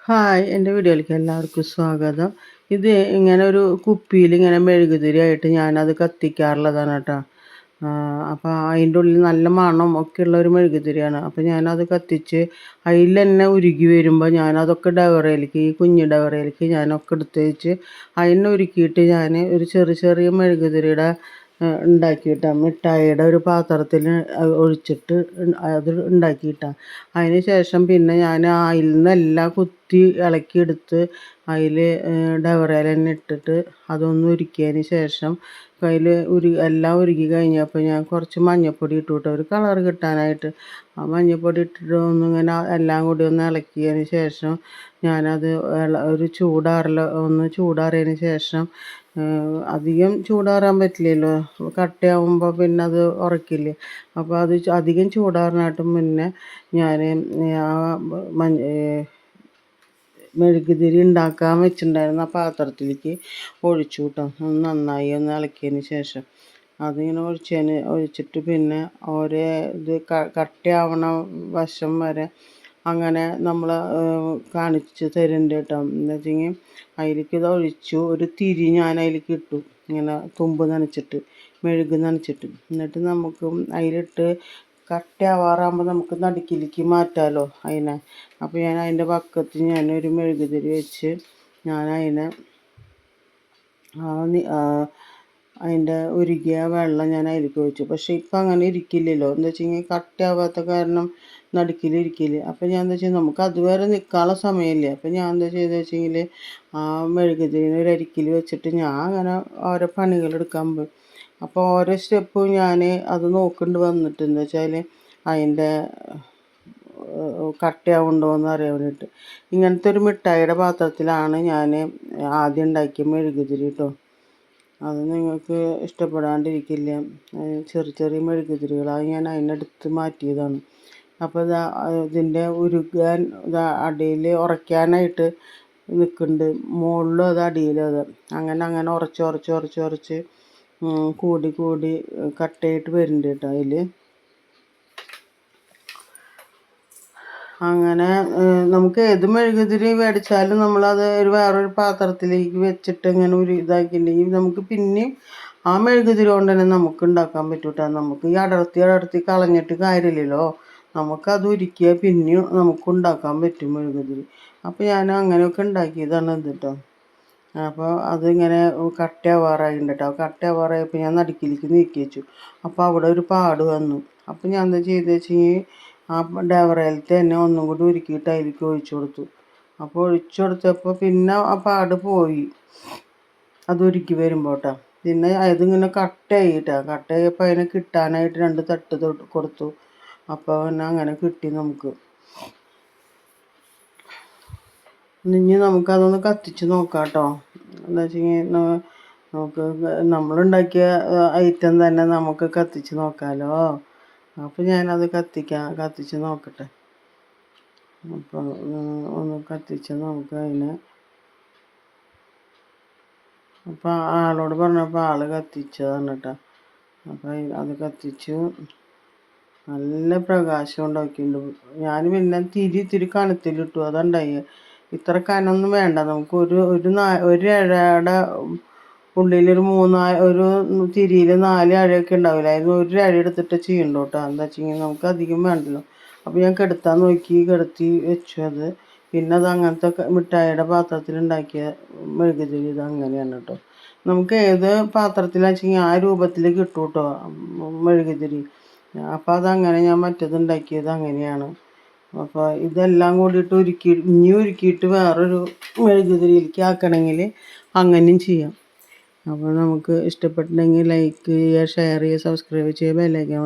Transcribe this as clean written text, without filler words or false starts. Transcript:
Hi, എൻ്റെ വീഡിയോയിലേക്ക് എല്ലാവർക്കും സ്വാഗതം. ഇത് ഇങ്ങനെ ഒരു കുപ്പിയിൽ ഇങ്ങനെ മെഴുകുതിരിയായിട്ട് ഞാനത് കത്തിക്കാറുള്ളതാണ് കേട്ടോ. അപ്പോൾ അതിൻ്റെ ഉള്ളിൽ നല്ല മണം ഒക്കെയുള്ള ഒരു മെഴുകുതിരിയാണ്. അപ്പോൾ ഞാനത് കത്തിച്ച് അതിൽ തന്നെ ഉരുകി വരുമ്പോൾ ഞാനതൊക്കെ ഡവറയിലേക്ക്, ഈ കുഞ്ഞു ഡവറയിലേക്ക് ഞാനൊക്കെ എടുത്ത് വെച്ച് അതിനെ ഉരുക്കിയിട്ട് ഞാൻ ഒരു ചെറിയ ചെറിയ മെഴുകുതിരിയുടെ ഉണ്ടാക്കിയിട്ടാണ് മിഠായിയുടെ ഒരു പാത്രത്തിൽ ഒഴിച്ചിട്ട് അത് ഉണ്ടാക്കിയിട്ടാണ്. അതിന് ശേഷം പിന്നെ ഞാൻ അതിൽ നിന്നെല്ലാം കുത്തി ഇളക്കിയെടുത്ത് അതിൽ ഡവറയിൽ തന്നെ ഇട്ടിട്ട് അതൊന്ന് ഉരുക്കിയതിന് ശേഷം അതിൽ എല്ലാം ഉരുക്കി കഴിഞ്ഞപ്പോൾ ഞാൻ കുറച്ച് മഞ്ഞൾപ്പൊടി ഇട്ടു കേട്ടോ, ഒരു കളർ കിട്ടാനായിട്ട്. ആ മഞ്ഞൾപ്പൊടി ഇട്ടിട്ട് ഒന്നിങ്ങനെ എല്ലാം കൂടി ഒന്ന് ഇളക്കിയതിന് ശേഷം ഞാനത് ഒരു ഒന്ന് ചൂടാറിയതിന് ശേഷം, അധികം ചൂടാറാൻ പറ്റില്ലല്ലോ, കട്ടയാവുമ്പോൾ പിന്നെ അത് ഉറക്കില്ലേ. അപ്പോൾ അത് അധികം ചൂടാറാനായിട്ട് മുന്നേ ഞാൻ ആ മെഴുകുതിരി ഉണ്ടാക്കാൻ വെച്ചിട്ടുണ്ടായിരുന്ന ആ പാത്രത്തിലേക്ക് ഒഴിച്ചു കേട്ടോ. നന്നായി ഒന്ന് ഇളക്കിയതിന് ശേഷം അതിങ്ങനെ ഒഴിച്ചിട്ട് പിന്നെ ഓരോ ഇത് കട്ടയാവണ വശം വരെ അങ്ങനെ നമ്മൾ കാണിച്ച് തരുന്നുണ്ട് കേട്ടോ. എന്ന് വെച്ചെങ്കിൽ അതിലേക്ക് ഇത് ഒഴിച്ചു, ഒരു തിരി ഞാൻ അതിലേക്ക് ഇട്ടു, ഇങ്ങനെ തുമ്പ് നനച്ചിട്ട് മെഴുക് നനച്ചിട്ട്. എന്നിട്ട് നമുക്ക് അതിലിട്ട് കട്ടയാവാറാകുമ്പോൾ നമുക്ക് നടുക്കിലേക്ക് മാറ്റാമല്ലോ അതിനെ. അപ്പോൾ ഞാൻ അതിൻ്റെ പക്കത്ത് ഞാനൊരു മെഴുകുതിരി വെച്ച് ഞാൻ അതിൻ്റെ ഉരുകിയ വെള്ളം ഞാൻ അതിലേക്ക് ഒഴിച്ചു. പക്ഷേ ഇപ്പം അങ്ങനെ ഇരിക്കില്ലല്ലോ, എന്താ വെച്ചെങ്കിൽ കട്ടയാവാത്ത കാരണം നടുക്കിലിരിക്കില്ല. അപ്പോൾ ഞാൻ എന്താ വെച്ചാൽ നമുക്ക് അതുവരെ നിൽക്കാനുള്ള സമയമില്ലേ. അപ്പോൾ ഞാൻ എന്താ ചെയ്തത് വെച്ചെങ്കിൽ ആ മെഴുകുതിരിനെ ഒരു അരിക്കിൽ വെച്ചിട്ട് ഞാൻ അങ്ങനെ ഓരോ പണികളെടുക്കാൻ പോയി. അപ്പോൾ ഓരോ സ്റ്റെപ്പും ഞാൻ അത് നോക്കേണ്ടി വന്നിട്ട്, എന്താ വെച്ചാൽ അതിൻ്റെ കട്ടയാവുണ്ടോ എന്ന് അറിയാൻ വേണ്ടിയിട്ട്. ഇങ്ങനത്തെ ഒരു മിഠായിയുടെ പാത്രത്തിലാണ് ഞാൻ ആദ്യം ഉണ്ടാക്കിയ മെഴുകുതിരി കേട്ടോ. അത് നിങ്ങൾക്ക് ഇഷ്ടപ്പെടാണ്ടിരിക്കില്ല. ചെറിയ ചെറിയ മെഴുകുതിരികളാണ്, ഞാൻ അതിനെടുത്ത് മാറ്റിയതാണ്. അപ്പോൾ ഇതിൻ്റെ ഉരുകാൻ അടിയിൽ ഉറയ്ക്കാനായിട്ട് നിൽക്കുന്നുണ്ട്, മുകളിലും അത് അടിയിലും അത് അങ്ങനെ അങ്ങനെ ഉറച്ച് കൂടി കൂടി കട്ടയായിട്ട് വരുന്നുണ്ട് കേട്ടോ. അതിൽ അങ്ങനെ നമുക്ക് ഏത് മെഴുകുതിരി മേടിച്ചാലും നമ്മളത് വേറൊരു പാത്രത്തിലേക്ക് വെച്ചിട്ട് ഇങ്ങനെ ഇതാക്കിയിട്ടുണ്ടെങ്കിൽ നമുക്ക് പിന്നെയും ആ മെഴുകുതിരി കൊണ്ട് തന്നെ നമുക്ക് ഉണ്ടാക്കാൻ പറ്റും കേട്ടോ. നമുക്ക് ഈ അടർത്തി കളഞ്ഞിട്ട് കാര്യമില്ലല്ലോ, നമുക്കത് ഉരുക്കിയാൽ പിന്നെയും നമുക്ക് ഉണ്ടാക്കാൻ പറ്റും മെഴുകുതിരി. അപ്പോൾ ഞാൻ അങ്ങനെയൊക്കെ ഉണ്ടാക്കിയതാണ് ഇത് കേട്ടോ. അപ്പോൾ അതിങ്ങനെ കട്ടയാവാറായിട്ടുണ്ട് കേട്ടോ. കട്ടയാവാറായപ്പോൾ ഞാൻ നടുക്കിലേക്ക് നീക്കി വെച്ചു. അപ്പോൾ അവിടെ ഒരു പാട് വന്നു. അപ്പോൾ ഞാൻ എന്താ ചെയ്തത് വെച്ചെങ്കിൽ ആ ഡവറയിലത്തെ തന്നെ ഒന്നും കൂടി ഉരുക്കിയിട്ട് അതിലേക്ക് ഒഴിച്ചു കൊടുത്തു. അപ്പോൾ ഒഴിച്ചു കൊടുത്തപ്പോൾ പിന്നെ ആ പാട് പോയി, അത് ഉരുക്കി വരുമ്പോൾ കേട്ടോ. പിന്നെ അതിങ്ങനെ കട്ടയായപ്പോൾ അതിനെ കിട്ടാനായിട്ട് 2 തട്ട് കൊടുത്തു. അപ്പോൾ പിന്നെ അങ്ങനെ കിട്ടി നമുക്ക്. ഇനി നമുക്കതൊന്ന് കത്തിച്ച് നോക്കാം കേട്ടോ. എന്താ വെച്ചെങ്കിൽ നമുക്ക് നമ്മളുണ്ടാക്കിയ ഐറ്റം തന്നെ നമുക്ക് കത്തിച്ച് നോക്കാമല്ലോ. അപ്പോൾ ഞാനത് കത്തിച്ച് നോക്കട്ടെ. അപ്പോൾ ഒന്ന് കത്തിച്ച് നമുക്ക് അതിനെ. അപ്പോൾ ആളോട് പറഞ്ഞപ്പോൾ ആൾ കത്തിച്ചതാണ് കേട്ടോ. അപ്പോൾ അത് കത്തിച്ചു, നല്ല പ്രകാശം ഉണ്ടാക്കിയിട്ടുണ്ട്. ഞാൻ പിന്നെ ഇത്തിരി കനത്തിലിട്ടു, അതുണ്ടായി. ഇത്ര കനമൊന്നും വേണ്ട നമുക്ക്. ഒരു ഇഴയുടെ ഉള്ളിലൊരു ഒരു തിരിയിൽ 4 അഴയൊക്കെ ഉണ്ടാവില്ല, അതിന് ഒരു അഴ എടുത്തിട്ട് ചെയ്യണ്ടോ കേട്ടോ. എന്താ വെച്ചെങ്കിൽ നമുക്ക് അധികം വേണ്ടല്ലോ. അപ്പോൾ ഞാൻ കിടത്തി വെച്ചു അത്. പിന്നെ അത് അങ്ങനത്തെ മിഠായിയുടെ പാത്രത്തിലുണ്ടാക്കിയ മെഴുകുതിരി ഇത് അങ്ങനെയാണ് കേട്ടോ. നമുക്ക് ഏത് പാത്രത്തിലാണെന്ന് വെച്ചെങ്കിൽ ആ രൂപത്തിൽ കിട്ടും കേട്ടോ മെഴുകുതിരി. അപ്പോൾ അതങ്ങനെ ഞാൻ മറ്റേതുണ്ടാക്കിയത് അങ്ങനെയാണ്. അപ്പോൾ ഇതെല്ലാം കൂടിയിട്ട് ഉരുക്കിയിട്ട് വേറൊരു മെഴുകുതിരിയിലേക്ക് ആക്കണമെങ്കിൽ അങ്ങനെയും ചെയ്യാം. അപ്പോൾ നമുക്ക് ഇഷ്ടപ്പെട്ടിട്ടുണ്ടെങ്കിൽ ലൈക്ക് ചെയ്യുക, ഷെയർ ചെയ്യുക, സബ്സ്ക്രൈബ് ചെയ്യുക, ബെല്ലൈക്കൺ